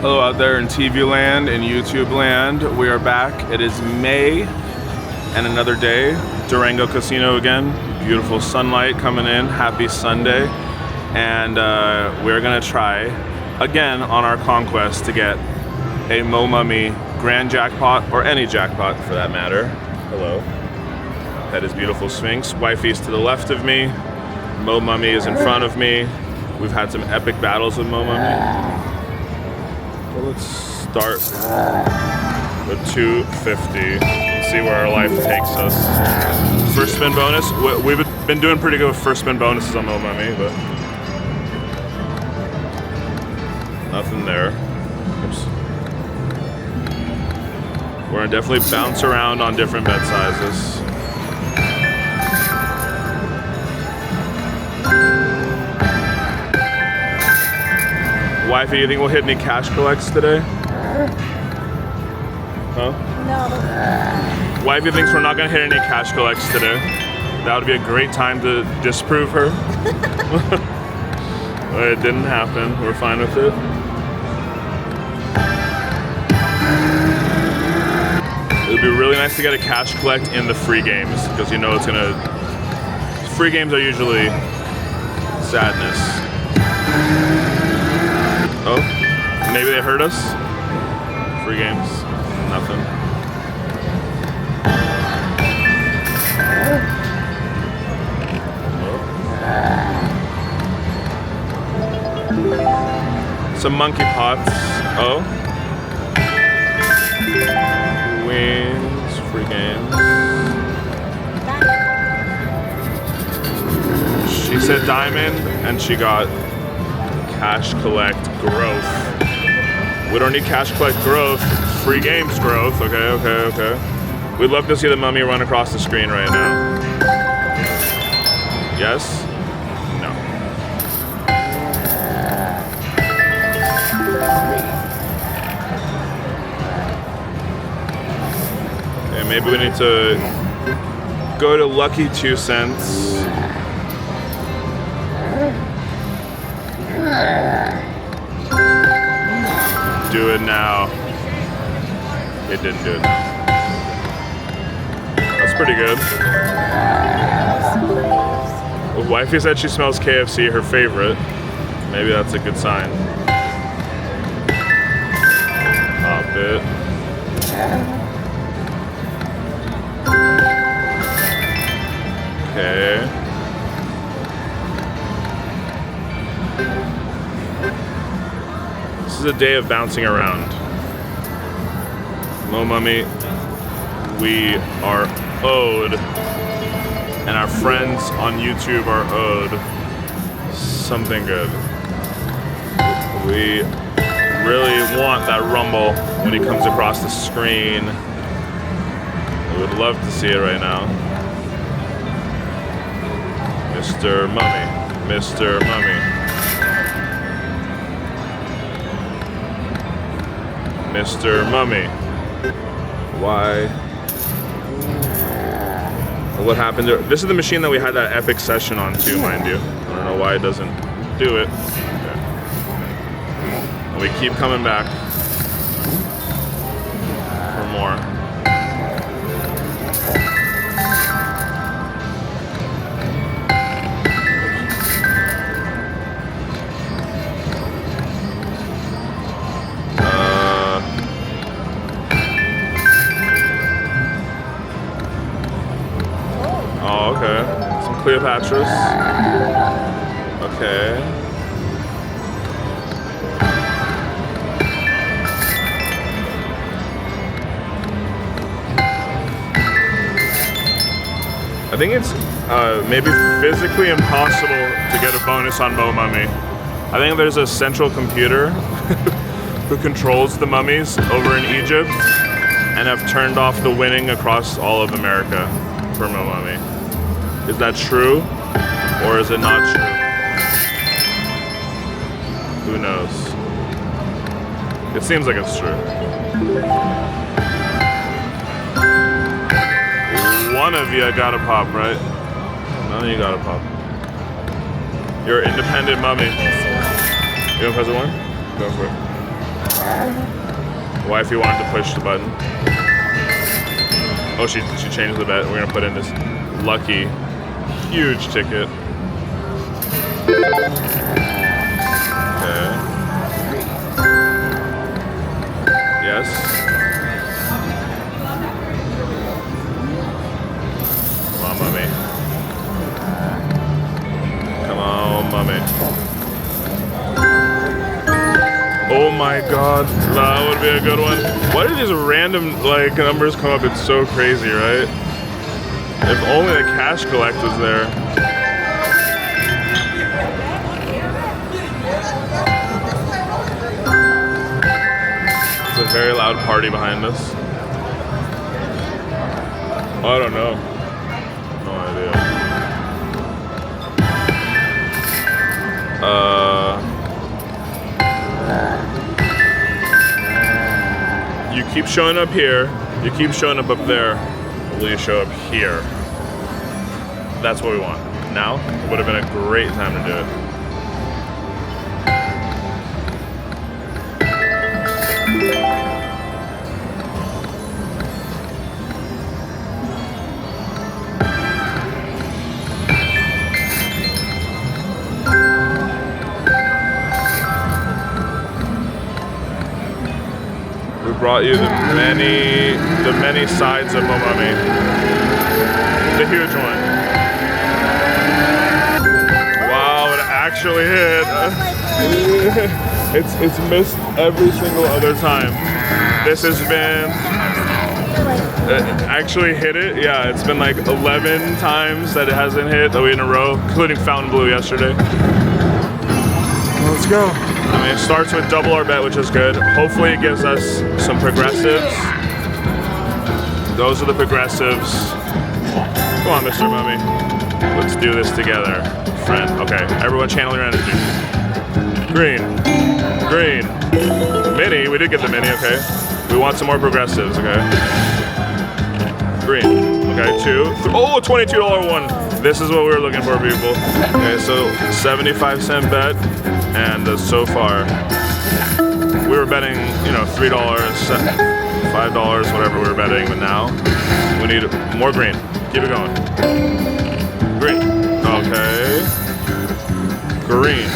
Hello out there in TV land and YouTube land. We are back. It is May and another day. Durango Casino again. Beautiful sunlight coming in. Happy Sunday. And we're gonna try again on our conquest to get a Mo Mummy grand jackpot, or any jackpot for that matter. Hello. That is beautiful Sphinx. Wifey's to the left of me. Mo Mummy is in front of me. We've had some epic battles with Mo Mummy. Well, let's start with 250 and see where our life takes us. First spin bonus. We've been doing pretty good with first spin bonuses on Mo Mummy, but nothing there. Oops. We're gonna definitely bounce around on different bet sizes. Wifey, do you think we'll hit any cash collects today? Huh? No. Wifey thinks we're not gonna hit any cash collects today. That would be a great time to disprove her. But it didn't happen. We're fine with it. It would be really nice to get a cash collect in the free games, because you know it's gonna... Free games are usually sadness. Oh, maybe they hurt us? Free games, nothing. Oh. Some monkey pots. Oh. Wins, free games. She said diamond, and she got cash collect growth. We don't need cash collect growth. Free games growth. Okay. We'd love to see the mummy run across the screen right now. Yes? No. Okay, maybe we need to go to Lucky 2 cents. Do it now. It didn't do it. That's pretty good. Well, Wifey said she smells KFC, her favorite. Maybe that's a good sign. Pop it. Okay. This is a day of bouncing around. Mo Mummy, we are owed, and our friends on YouTube are owed something good. We really want that rumble when he comes across the screen. We would love to see it right now. Mr. Mummy, Mr. Mummy. Mr. Mummy. Why? What happened there? This is the machine that we had that epic session on too, mind you. I don't know why it doesn't do it. Okay. And we keep coming back for more. Oh, okay. Some Cleopatras. Okay. I think it's maybe physically impossible to get a bonus on Mo Mummy. I think there's a central computer who controls the mummies over in Egypt and have turned off the winning across all of America for Mo Mummy. Is that true, or is it not true? Who knows? It seems like it's true. One of you got a pop, right? None of you got a pop. You're an independent mummy. You want to press a one? Go for it. Wifey wanted to push the button. Oh, she changed the bet. We're gonna put in this lucky, huge ticket. Okay. Yes. Come on, mommy. Come on, mommy. Oh my god, that would be a good one. Why do these random like numbers come up? It's so crazy, right? If only the cash collect was there. It's a very loud party behind us. Oh, I don't know. No idea. You keep showing up here. You keep showing up there. Will you show up here? That's what we want. Now would have been a great time to do it. We brought you the many sides of Momami. The huge one. Wow, it actually hit. It's missed every single other time. This has been actually hit it. Yeah, it's been like 11 times that it hasn't hit in a row, including Fountain Blue yesterday. Let's go. I mean, it starts with double our bet, which is good. Hopefully it gives us some progressives. Those are the progressives. Come on, Mr. Mummy. Let's do this together, friend. Okay, everyone channel your energy. Green. Green. Mini, we did get the mini, okay. We want some more progressives, okay. Green. Okay, oh, $22 one. This is what we were looking for, people. Okay, so 75-cent bet. And so far, we were betting, you know, $3, $5, whatever we were betting, but now we need more green. Keep it going. Green. Okay. Green.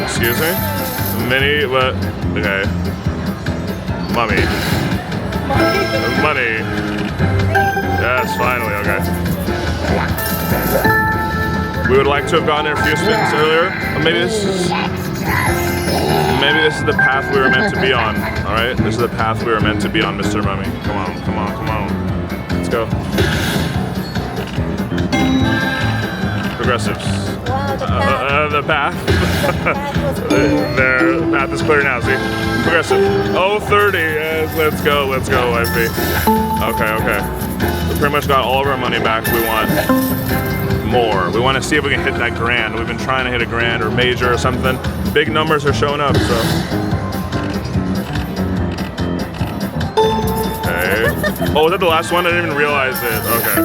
Excuse me? Mini, but, okay. Mummy. Money. Yes, finally, okay. We would like to have gotten a few spins earlier. Maybe this is the path we were meant to be on. All right, this is the path we were meant to be on, Mr. Mummy. Come on, come on, come on. Let's go. Progressives. Wow, the path. There, the path is clear now. See, progressive. Oh, 30. Yes, let's go, wifey. Okay, okay. We pretty much got all of our money back. We want more. We want to see if we can hit that grand. We've been trying to hit a grand or major or something. Big numbers are showing up, so. Okay. Oh, was that the last one? I didn't even realize it. Okay.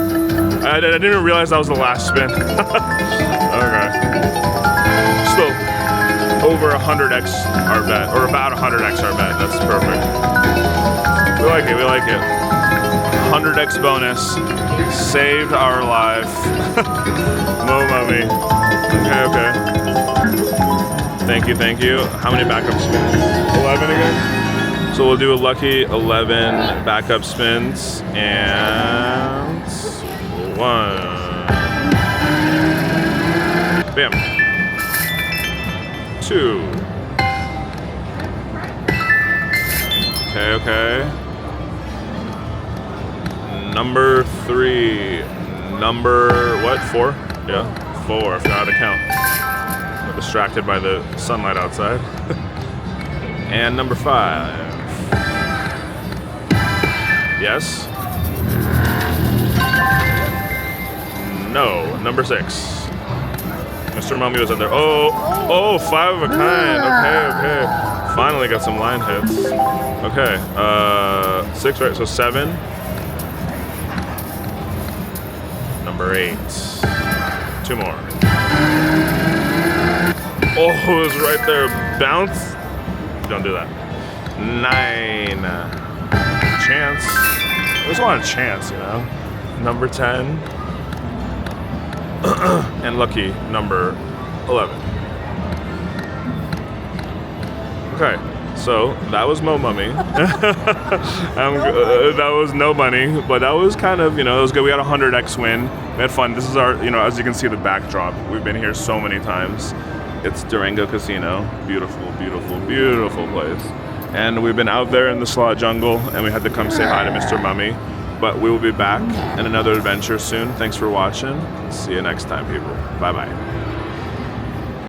I didn't even realize that was the last spin. Okay. Still over 100x our bet, or about 100x our bet. That's perfect. We like it, we like it. 100x bonus. Saved our life. Mo Mummy. Okay, okay. Thank you, thank you. How many backup spins? 11 again? So we'll do a lucky 11 backup spins. And 1. Bam. 2. Okay, okay. Number 3. Number, what, 4? Yeah, 4, I forgot to count. I'm distracted by the sunlight outside. And number 5. Yes? No, number 6. Mr. Mummy was out there. Oh, 5 of a kind. Okay, okay. Finally got some line hits. Okay, 6, right? So 7. Number 8. 2 more. Oh, it was right there. Bounce. Don't do that. 9. Chance. I just want a chance, you know. Number 10. And lucky number 11. Okay, so that was Mo Mummy. That was no money, but that was kind of, you know, it was good. We had a 100x win. We had fun. This is our, you know, as you can see the backdrop. We've been here so many times. It's Durango Casino. Beautiful, beautiful, beautiful place. And we've been out there in the slot jungle, and we had to come say hi to Mr. Mummy. But we will be back in another adventure soon. Thanks for watching. See you next time, people. Bye-bye.